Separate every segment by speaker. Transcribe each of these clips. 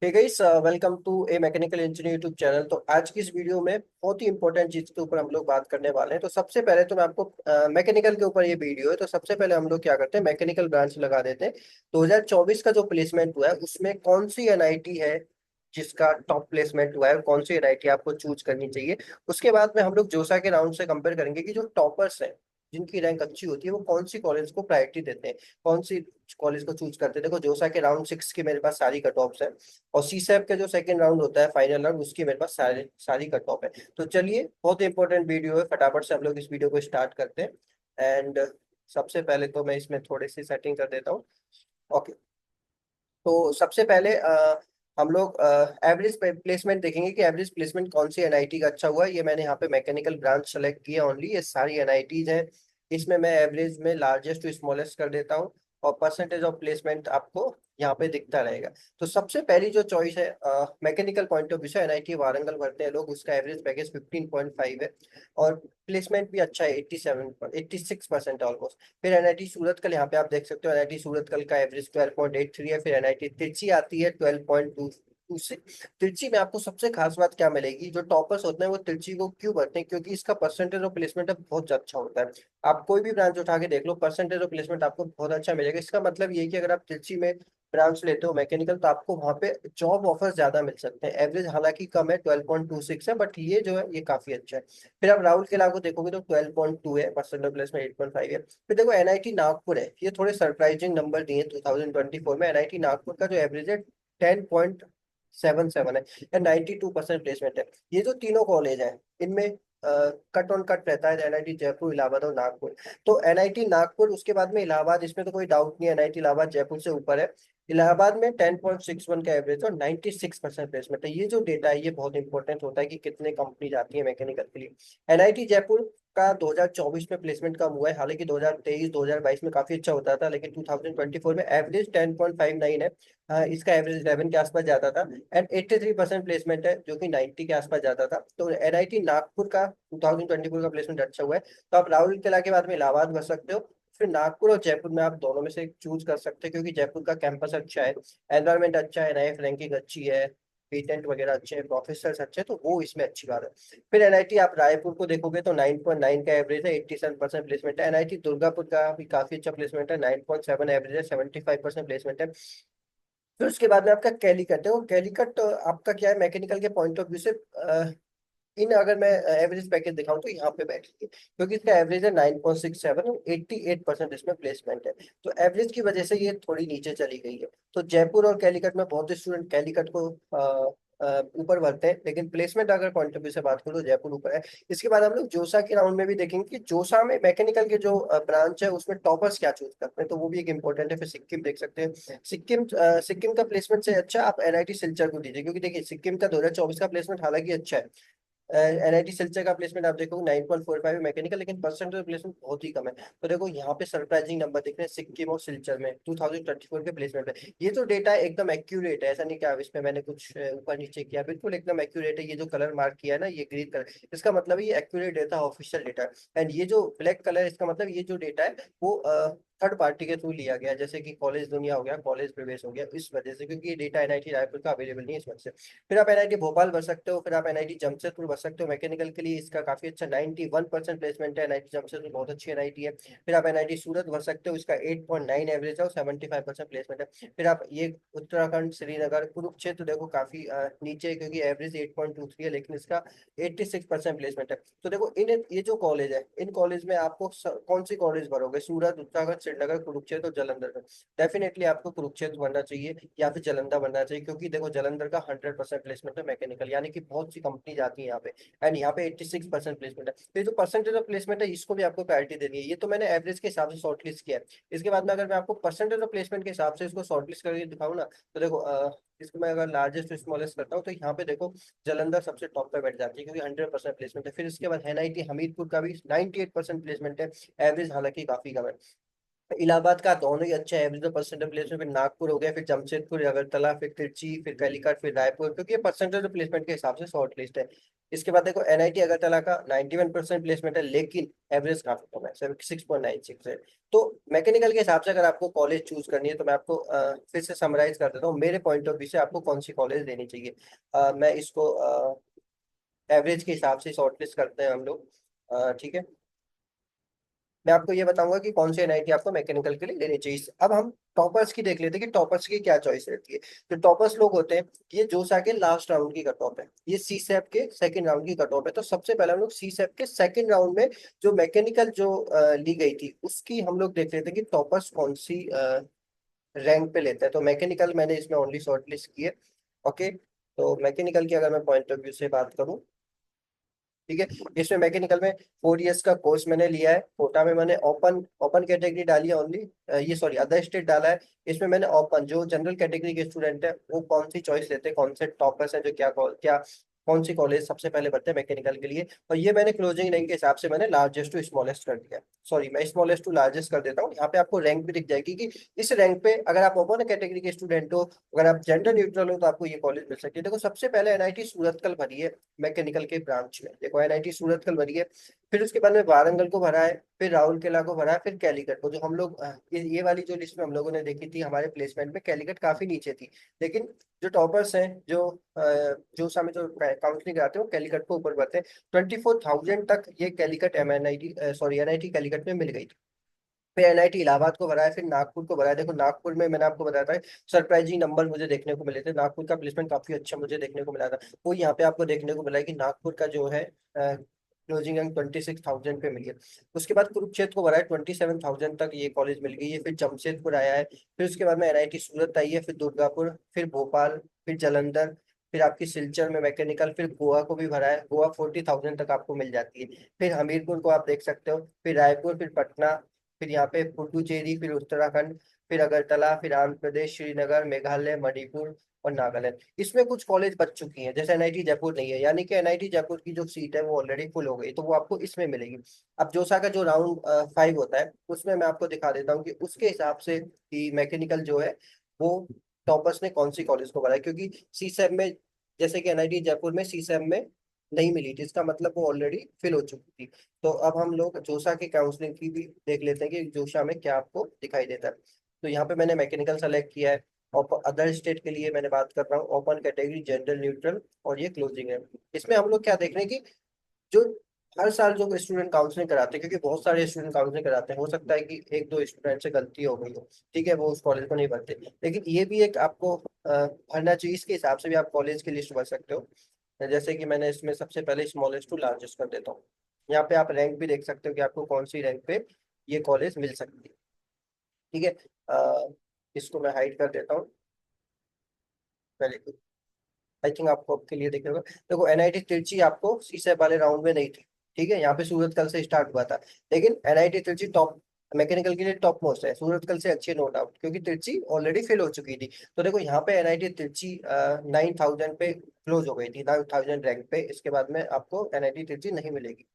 Speaker 1: Hey guys, welcome to a mechanical engineer YouTube channel. तो आज की इस वीडियो में बहुत ही इंपॉर्टेंट चीज के ऊपर हम लोग बात करने वाले हैं। तो सबसे पहले तो मैं आपको मैकेनिकल के ऊपर ये वीडियो है, तो सबसे पहले हम लोग क्या करते हैं, मैकेनिकल ब्रांच लगा देते हैं। 2024 का जो प्लेसमेंट हुआ है उसमें कौन सी एनआईटी है जिसका टॉप प्लेसमेंट हुआ है, और कौन सी एनआईटी आपको चूज करनी चाहिए। उसके बाद में हम लोग जोसा के राउंड से कंपेयर करेंगे कि जो टॉपर्स हैं, जिनकी रैंक अच्छी होती है, वो कौन सी कॉलेज को प्रायोरिटी देते हैं, कौन सी कॉलेज को चूज करते हैं। देखो, जोसा के राउंड 6 की मेरे पास सारी कट ऑफ्स है, और सी सैप का जो सेकंड राउंड होता है, फाइनल राउंड, उसकी मेरे पास सारी कट ऑफ है। तो चलिए, बहुत इंपॉर्टेंट वीडियो है, फटाफट से हम लोग इस वीडियो को स्टार्ट करते हैं। एंड सबसे पहले तो मैं इसमें थोड़ी सी सेटिंग कर देता हूँ। ओके। तो सबसे पहले हम लोग एवरेज प्लेसमेंट देखेंगे कि एवरेज प्लेसमेंट कौन सी एनआईटी का अच्छा हुआ है। ये मैंने यहाँ पे मैकेनिकल ब्रांच सेलेक्ट किया ओनली, ये सारी एनआईटीज हैं। इसमें मैं एवरेज में लार्जेस्ट टू स्मॉलेस्ट कर देता हूँ, और परसेंटेज ऑफ प्लेसमेंट आपको यहाँ पे दिखता रहेगा। तो सबसे पहली जो चॉइस है मैकेनिकल पॉइंट ऑफ व्यू से, एनआईटी वारंगल भरते हैं लोग, उसका एवरेज पैकेज 15.5 है, और प्लेसमेंट भी अच्छा है, 86% ऑलमोस्ट। फिर एनआईटी सूरतकल, यहाँ पे आप देख सकते हो, एनआईटी सूरतकल का एवरेज 12.83 है। फिर एनआईटी तिरछी आती है 12.2 से। तिरछी में आपको सबसे खास बात क्या मिलेगी, जो टॉपर्स होते हैं वो तिरछी को क्यों भरते हैं, क्योंकि इसका परसेंटेज ऑफ प्लेसमेंट बहुत अच्छा होता है। आप कोई भी ब्रांच उठा के देख लो, परसेंटेज ऑफ प्लेसमेंट आपको बहुत अच्छा मिलेगा। इसका मतलब ये है कि अगर आप तिरछी में ब्रांच लेते हो मैकेनिकल, तो आपको वहाँ पे जॉब ऑफर ज्यादा मिल सकते हैं। एवरेज हालांकि कम है, 12.26 है, बट ये जो है ये काफी अच्छा है। फिर आप राहुल केला को देखोगे तो 12.2 है, परसेंटेज प्लेस में 8.5 है। फिर देखो, एनआईटी नागपुर है, ये थोड़े सरप्राइजिंग नंबर दिए 2024 में। एनआईटी नागपुर का जो एवरेज है 10.77 है, या 92% प्लेसमेंट है। ये जो तीनों कॉलेज हैं, इनमें कट ऑन कट रहता है, एनआईटी जयपुर, इलाहाबाद और नागपुर। तो एनआईटी नागपुर, उसके बाद में इलाहाबाद, इसमें तो कोई डाउट नहीं है, एनआईटी इलाहाबाद जयपुर से ऊपर है। इलाहाबाद में 10.61 का एवरेज और 96% प्लेसमेंट है। ये जो डेटा है ये बहुत इंपॉर्टेंट होता है कि कितने कंपनी जाती है मैकेनिकल के लिए। एनआईटी जयपुर का 2024 में प्लेसमेंट कम हुआ है, हालांकि 2023 2022 में काफी अच्छा होता था, लेकिन 2024 में एवरेज 10.59 है। इसका एवरेज 11 के आसपास जाता था। एंड 83% प्लेसमेंट है, जो कि 90 के आसपास जाता था। तो एनआईटी नागपुर का 2024 का प्लेसमेंट अच्छा हुआ है। तो आप राहुल केला के बाद में इलाहाबाद भर सकते हो। फिर नागपुर और जयपुर में आप दोनों में से एक चूज कर सकते हैं, क्योंकि जयपुर का कैंपस अच्छा है, एनवायरमेंट अच्छा है, नए रैंकिंग अच्छी है, पेटेंट वगैरह अच्छे हैं, प्रोफेसर अच्छे हैं, तो वो इसमें अच्छी बात है। फिर एनआईटी आप रायपुर को देखोगे तो 9.9 का एवरेज है, 87% प्लेसमेंट है। एनआईटी दुर्गापुर का भी काफी अच्छा प्लेसमेंट है, 9.7 एवरेज है, 75% प्लेसमेंट है। फिर उसके बाद में आपका कैलीकट है, वो कैलीकट आपका क्या है, मैकेनिकल के पॉइंट ऑफ व्यू से इन अगर मैं एवरेज पैकेज दिखाऊं तो यहाँ पे बैठिए, क्योंकि इसका एवरेज है 9.67 और 88% इसमें प्लेसमेंट है। तो एवरेज की वजह से ये थोड़ी नीचे चली गई है। तो जयपुर और कैलीकट में बहुत स्टूडेंट कैलीकट को ऊपर भरते हैं, लेकिन प्लेसमेंट अगर पॉइंट ऑफ व्यू से बात करूँ तो जयपुर ऊपर है। इसके बाद हम लोग जोसा के राउंड में भी देखेंगे कि जोसा में मैकेनिकल के जो ब्रांच है उसमें टॉपर्स क्या चूज करते हैं, तो वो भी एक इंपॉर्टेंट है। फिर सिक्किम देख सकते हैं। सिक्किम का प्लेसमेंट से अच्छा आप एनआईटी सिलचर को दीजिए, क्योंकि देखिए सिक्किम का 2024 का प्लेसमेंट हालांकि अच्छा है। एनआईटी सिलचर का प्लेसमेंट आप देखोगे 9.45 है मैकेनिकल, लेकिन परसेंटेज प्लेसमेंट बहुत ही कम है। तो देखो, यहाँ पे सरप्राइजिंग नंबर दिख रहे हैं सिक्किम और सिलचर में 2024 के प्लेसमेंट में। ये जो डेटा है एकदम एक्यूरेट है, ऐसा नहीं कि इसमें मैंने कुछ ऊपर नीचे किया, बिल्कुल एकदम एक्यूरेट है। ये जो कलर मार्क किया है ना, ये ग्रीन कलर, इसका मतलब ये एक्यूरेट डेटा, ऑफिशियल डेटा है। एंड ये जो ब्लैक कलर है, इसका मतलब ये जो डेटा है वो थर्ड पार्टी के थ्रू लिया गया, जैसे कि कॉलेज दुनिया हो गया, कॉलेज प्रवेश हो गया, इस वजह से, क्योंकि ये डेटा एनआईटी रायपुर का अवेलेबल नहीं है इस वजह से। फिर आप एनआईटी भोपाल भर सकते हो, फिर आप एनआईटी जमशेदपुर भर सकते हो मैकेनिकल के लिए, इसका काफी अच्छा 91% प्लेसमेंट है। एनआईटी जमशेदपुर बहुत अच्छी एनआईटी है। फिर आप एनआईटी सूरत भर सकते हो, इसका 8.9 एवरेज है और 75% प्लेसमेंट है। फिर आप ये उत्तराखंड श्रीनगर कुरुक्षेत्र देखो, काफी नीचे है, क्योंकि एवरेज 8.23 है, लेकिन इसका 86% प्लेसमेंट है। तो देखो, इन ये जो कॉलेज है, इन कॉलेज में आपको कौन सी कॉलेज भरोगे, सूरत, उत्तराखंड, श्रीनगर, कुरुक्षेत्र और जलंधर में। डेफिनेटली आपको कुरुक्षेत्र बनना चाहिए या फिर जलंधर बनना चाहिए, क्योंकि देखो जलंधर का 100% प्लेसमेंट है मैकेनिकल, यानी कि बहुत सी कंपनी जाती है यहाँ पे। एंड यहाँ पे 86% प्लेसमेंट है। तो ये जो परसेंटेज ऑफ प्लेसमेंट है, इसको भी आपको प्रायोरिटी देनी है। ये तो मैंने एवरेज के हिसाब से शॉर्टलिस्ट किया है। इसके बाद में अगर मैं आपको परसेंटेज ऑफ प्लेसमेंट के हिसाब से इसको शॉर्टलिस्ट करके दिखाऊँ ना, तो देखो इसको मैं अगर लार्जेस्ट टू स्मॉलेस्ट करता हूँ, तो यहाँ पे देखो जलंधर सबसे टॉप पे बैठ जाती है, क्योंकि 100% प्लेसमेंट है। फिर इसके बाद एनआईटी हमीरपुर का भी 98% प्लेसमेंट है, एवरेज हालांकि काफी कम है। इलाहाबाद का दोनों ही अच्छा है, एवरेज परसेंटेज प्लेसमेंट, फिर नागपुर हो गया, फिर जमशेदपुर, अगरतला, फिर तिरची, फिर कलिकट, फिर रायपुर, क्योंकि ये परसेंटेज प्लेसमेंट के हिसाब से शॉर्ट लिस्ट है। इसके बाद देखो एनआईटी अगरतला का 91% प्लेसमेंट है, लेकिन एवरेज काफी कम है, 6.96 है। तो मैकेनिकल के हिसाब से अगर आपको कॉलेज चूज करनी है, तो मैं आपको फिर से समराइज कर देता हूँ मेरे पॉइंट ऑफ व्यू से आपको कौन सी कॉलेज लेनी चाहिए। मैं इसको एवरेज के हिसाब से शॉर्ट लिस्ट करते हैं हम लोग, ठीक है। मैं आपको ये बताऊंगा कि कौन सी एनआईटी आपको मैकेनिकल के लिए लेनी चाहिए। अब हम टॉपर्स की देख लेते हैं कि टॉपर्स की क्या चॉइस रहती है। तो टॉपर्स लोग होते हैं, ये जोसा के लास्ट राउंड की कट ऑफ है, ये सी सेप के सेकंड राउंड की कट ऑफ है। तो सबसे पहले हम लोग सी सेप के सेकंड राउंड में जो मैकेनिकल जो ली गई थी, उसकी हम लोग देख लेते हैं कि टॉपर्स कौन सी रैंक पे लेते हैं। तो मैकेनिकल मैंने इसमें ओनली शॉर्ट लिस्ट की है। ओके, तो मैकेनिकल की अगर मैं पॉइंट ऑफ व्यू से बात करूँ, ठीक है, इसमें मैकेनिकल में 4 इयर्स का कोर्स मैंने लिया है। कोटा में मैंने ओपन ओपन कैटेगरी डाली है ओनली, ये सॉरी अदर स्टेट डाला है। इसमें मैंने ओपन, जो जनरल कैटेगरी के स्टूडेंट है वो कौन सी चॉइस लेते हैं, कौन से टॉपर्स हैं जो क्या कौन सी कॉलेज सबसे पहले बढ़ते हैं मैकेनिकल के लिए, और ये मैंने क्लोजिंग रैंक के हिसाब से मैंने लार्जेस्ट टू स्मॉलेस्ट कर दिया। सॉरी, मैं स्मॉलेस्ट टू लार्जेस्ट कर देता हूँ। यहाँ पे आपको रैंक भी दिख जाएगी कि इस रैंक पे अगर आप ओपन कैटेगरी के स्टूडेंट हो, अगर आप जेंडर न्यूट्रल हो, तो आपको ये कॉलेज मिल सकती है। देखो सबसे पहले एनआईटी सूरतकल भरी है मैकेनिकल के ब्रांच में, देखो एनआईटी सूरतकल भरी है। फिर उसके बाद में वारंगल को भरा है, फिर राउरकेला को भरा है, फिर कैलीकट को। जो हम लोग ये वाली जो लिस्ट में हम लोगों ने देखी थी हमारे प्लेसमेंट में, कैलीकट काफी नीचे थी। लेकिन जो टॉपर्स हैं, जो समय जो काउंसलिंग कराते हैं, वो कैलीकट को ऊपर बढ़ते हैं। 24,000 तक ये Calicut MNIT sorry NIT Calicut में मिल गई थी। फिर एनआईटी इलाहाबाद को भरा है, फिर नागपुर को भरा है। देखो नागपुर में मैंने आपको बताया था, सरप्राइजिंग नंबर मुझे देखने को मिले थे, नागपुर का प्लेसमेंट काफी अच्छा मुझे देखने को मिला था। वो यहाँ पे आपको देखने को मिला है कि नागपुर का जो है क्लोजिंग रैंक 26,000 पे मिली है। उसके बाद कुरुक्षेत्र को भरा है, 27,000 तक ये कॉलेज मिल गई है। फिर जमशेदपुर आया है, फिर उसके बाद में एनआईटी सूरत आई है, फिर दुर्गापुर, फिर भोपाल, फिर जालंधर, फिर आपकी सिलचर में मैकेनिकल, फिर गोवा को भी भरा है, गोवा 40,000 तक आपको मिल जाती है। फिर हमीरपुर को आप देख सकते हो, फिर रायपुर, फिर पटना, फिर यहाँ पे पुडुचेरी, फिर उत्तराखंड, फिर अगरतला, फिर आंध्र प्रदेश, श्रीनगर, मेघालय, मणिपुर और नागालैंड। इसमें कुछ कॉलेज बच चुकी हैं, जैसे एनआईटी जयपुर नहीं है, यानी कि एनआईटी जयपुर की जो सीट है वो ऑलरेडी फुल हो गई, तो वो आपको इसमें मिलेगी। अब जोसा का जो राउंड 5 होता है, उसमें मैं आपको दिखा देता हूँ कि उसके हिसाब से कि मैकेनिकल जो है वो टॉपर्स ने कौन सी कॉलेज को भरा है। क्योंकि सी सेम में, जैसे कि एनआईटी जयपुर में सी सेम में नहीं मिली थी, इसका मतलब वो ऑलरेडी फिल हो चुकी थी। तो अब हम लोग जोसा की काउंसलिंग की भी देख लेते हैं कि जोसा में क्या आपको दिखाई देता है। तो यहाँ पे मैंने मैकेनिकल सेलेक्ट किया है। और अदर स्टेट के लिए मैंने बात कर रहा हूँ ओपन कैटेगरी, जनरल न्यूट्रल, और ये क्लोजिंग है। इसमें हम लोग क्या देख रहे हैं कि जो हर साल जो स्टूडेंट काउंसलिंग कराते हैं, क्योंकि बहुत सारे स्टूडेंट काउंसलिंग कराते हैं, हो सकता है कि एक दो स्टूडेंट से गलती हो गई हो, ठीक है, वो उस कॉलेज को नहीं भरते, लेकिन ये भी एक आपको भरना चाहिए। इसके हिसाब से भी आप कॉलेज की लिस्ट भर सकते हो। जैसे कि मैंने इसमें सबसे पहले स्मॉलेस्ट टू लार्जेस्ट कर देता हूँ। यहाँ पे आप रैंक भी देख सकते हो कि आपको कौन सी रैंक पे ये कॉलेज मिल सकती है, ठीक है। इसको मैं हाइड कर देता हूँ पहले। आई थिंक आपको आपके लिए देखना होगा। देखो एनआईटी तिरची आपको सीसे वाले राउंड में नहीं थी, ठीक है, यहाँ पे सूरत कल से स्टार्ट हुआ था। लेकिन एनआईटी तिरची टॉप मैकेनिकल के लिए टॉप मोस्ट है, सूरत कल से अच्छी नो डाउट, क्योंकि तिरची ऑलरेडी फिल हो चुकी थी। तो देखो यहाँ पे एनआईटी तिरची 9,000 पे क्लोज हो गई थी, 9,000 रैंक पे। इसके बाद में आपको एनआईटी तिरची नहीं मिलेगी।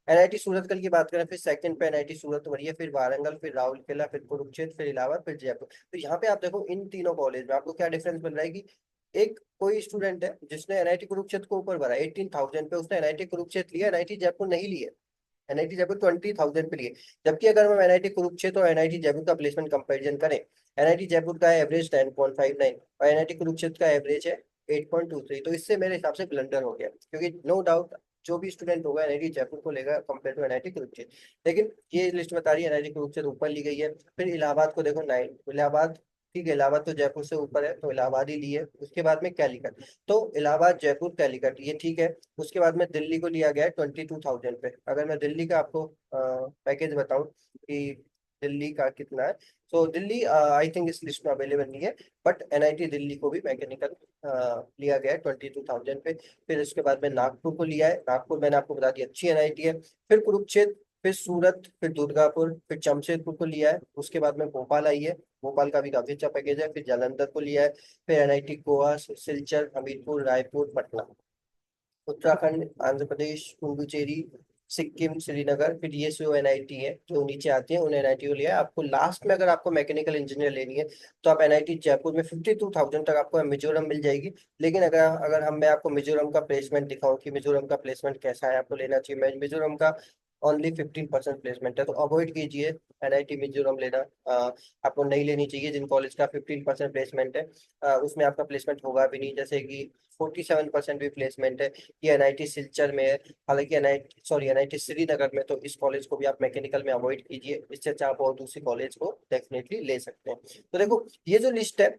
Speaker 1: एनआईटी सूरतकल की बात करें, फिर सेकंड पे एनआईटी सूरत बनी है, फिर वारंगल, फिर राउरकेला, फिर कुरुक्षेत्र, फिर इलाहाबाद, फिर जयपुर। तो यहाँ पे आप देखो इन तीनों कॉलेज में आपको क्या डिफरेंस मिल रहा है कि एक कोई स्टूडेंट है जिसने एनआईटी कुरुक्षेत्र को ऊपर भरा 18,000 पे, उसने एनआईटी कुरुक्षेत्र लिया, एनआईटी जयपुर नहीं लिया। एनआईटी जयपुर 20,000 पे लिए। जबकि अगर हम एनआईटी कुरुक्षेत्र और एनआईटी जयपुर का प्लेसमेंट कंपैरिजन करें, एनआईटी जयपुर का एवरेज 10.59 और एनआईटी कुरुक्षेत्र का एवरेज है 8.23। तो इससे मेरे हिसाब से ब्लंडर हो गया, क्योंकि नो डाउट जो भी स्टूडेंट होगा एनआईटी जयपुर को लेगा कंपेयर टू एनआईटी कुरुक्षेत्र। लेकिन ये लिस्ट बता रही है एनआईटी कुरुक्षेत्र ऊपर ली गई है। फिर इलाहाबाद को देखो 9, इलाहाबाद, ठीक है, इलाहाबाद तो जयपुर से ऊपर है, तो इलाहाबाद ही ली है। उसके बाद में कैलीकट, तो इलाहाबाद, जयपुर, कैलीकट, ये ठीक है। उसके बाद में दिल्ली को लिया गया है 22,000 पे। अगर मैं दिल्ली का आपको पैकेज बताऊं कि दिल्ली का कितना है, तो दिल्ली आई थिंक इस लिस्ट में अवेलेबल नहीं है, बट एनआईटी दिल्ली को भी मैकेनिकल लिया गया है 22,000 पे। फिर उसके बाद में नागपुर को लिया है, नागपुर मैंने आपको बता दी अच्छी एनआईटी है। फिर कुरुक्षेत्र, फिर सूरत, फिर दुर्गापुर, फिर जमशेदपुर को लिया है। उसके बाद में भोपाल आई है, भोपाल का भी काफी अच्छा पैकेज है। फिर जालंधर को लिया है, फिर एनआईटी गोवा, सिलचर, हमीरपुर, रायपुर, पटना, उत्तराखंड, आंध्र प्रदेश, पुडुचेरी, सिक्किम, श्रीनगर, फिर ये जो एनआईटी है जो नीचे आती है उन एनआईटी को लिया है। आपको लास्ट में अगर आपको मैकेनिकल इंजीनियर लेनी है तो आप एनआईटी जयपुर में 52,000 तक आपको मिजोरम मिल जाएगी। लेकिन अगर अगर हम मैं आपको मिजोरम का प्लेसमेंट दिखाऊं कि मिजोरम का प्लेसमेंट कैसा है, आपको लेना चाहिए, मैं मिजोरम का ओनली 15% प्लेसमेंट है, तो अवॉइड कीजिए एनआईटी मिजोरम लेना। आपको नहीं लेनी चाहिए जिन कॉलेज का 15% प्लेसमेंट है, उसमें आपका प्लेसमेंट होगा भी नहीं। जैसे कि 47% भी प्लेसमेंट है, ये एनआईटी सिलचर में है। हालांकि एनआईटी श्रीनगर में, तो इस कॉलेज को भी आप मैकेनिकल में अवॉइड कीजिए, इससे अच्छा आप और दूसरी कॉलेज को डेफिनेटली ले सकते हैं। तो देखो ये जो लिस्ट है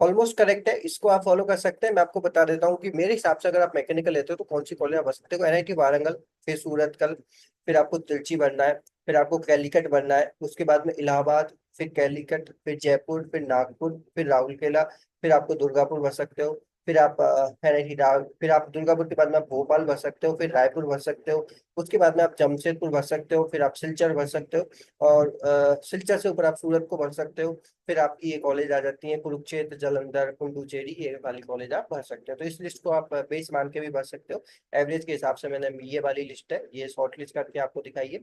Speaker 1: ऑलमोस्ट करेक्ट है, इसको आप फॉलो कर सकते हैं। मैं आपको बता देता हूँ कि मेरे हिसाब से अगर आप मैकेनिकल लेते हो तो कौन सी कॉलेज आप बच सकते हो। एनआईटी वारंगल, फिर सूरतकल, फिर आपको तिरची बनना है, फिर आपको कैलीकट बनना है, उसके बाद में इलाहाबाद, फिर कैलीकट, फिर जयपुर, फिर नागपुर, फिर राउरकेला, फिर आपको दुर्गापुर बच सकते हो, फिर आप एनआईटी फिर आप दुर्गापुर के बाद में आप भोपाल बच सकते हो, फिर रायपुर बच सकते हो, उसके बाद में आप जमशेदपुर बच सकते हो, फिर आप सिलचर बच सकते हो, और सिलचर से ऊपर आप सूरत को भर सकते हो। फिर आपकी ये कॉलेज आ जाती है कुरुक्षेत्र, जालंधर, पुडुचेरी, ये वाली कॉलेज आप भर सकते हो। तो इस लिस्ट को आप बेस मान के भी भर सकते हो। एवरेज के हिसाब से मैंने ये वाली लिस्ट है ये शॉर्ट लिस्ट करके आपको दिखाई है।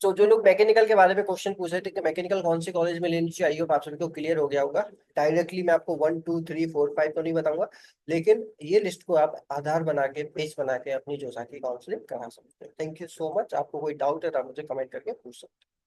Speaker 1: तो जो लोग मैकेनिकल के बारे में क्वेश्चन पूछ रहे थे कि मैकेनिकल कौन सी कॉलेज में लेनी चाहिए, आई होप आप सभी को क्लियर हो गया होगा। डायरेक्टली मैं आपको 1 2 3 4 5 तो नहीं बताऊंगा, लेकिन ये लिस्ट को आप आधार बना के बेस बना के अपनी जोसा की काउंसलिंग करा सकते हैं। Thank you so much. आपको कोई डाउट है तो आप मुझे कमेंट करके पूछ सकते हैं।